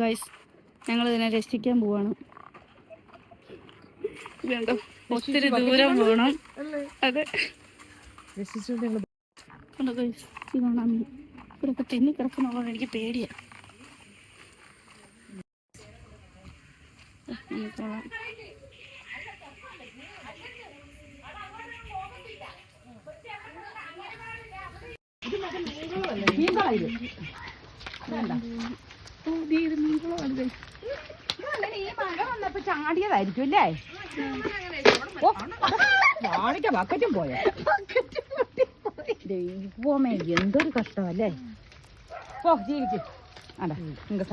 Guys, ഞങ്ങൾ ഇതിനെ രക്ഷിക്കാൻ പോവാണ്. ഇതുണ്ടോ, ഒത്തിരി ദൂരം പോകണം. അതെ കണ്ടോ ഗൈസ്, ഇതാണ് മീൻ. ഇവിടെയൊക്കെ തെന്നി കിടക്കുന്നുള്ളത് എനിക്ക് പേടിയാണ്. ഈ മഴ വന്നപ്പോ ചാടിയതായിരിക്കും അല്ലേ? ബക്കറ്റും പോയ ദൈവമേ, എന്തൊരു കഷ്ടമല്ലേ. ഓ ജീവിക്കും. അല്ല നിങ്ങൾക്ക്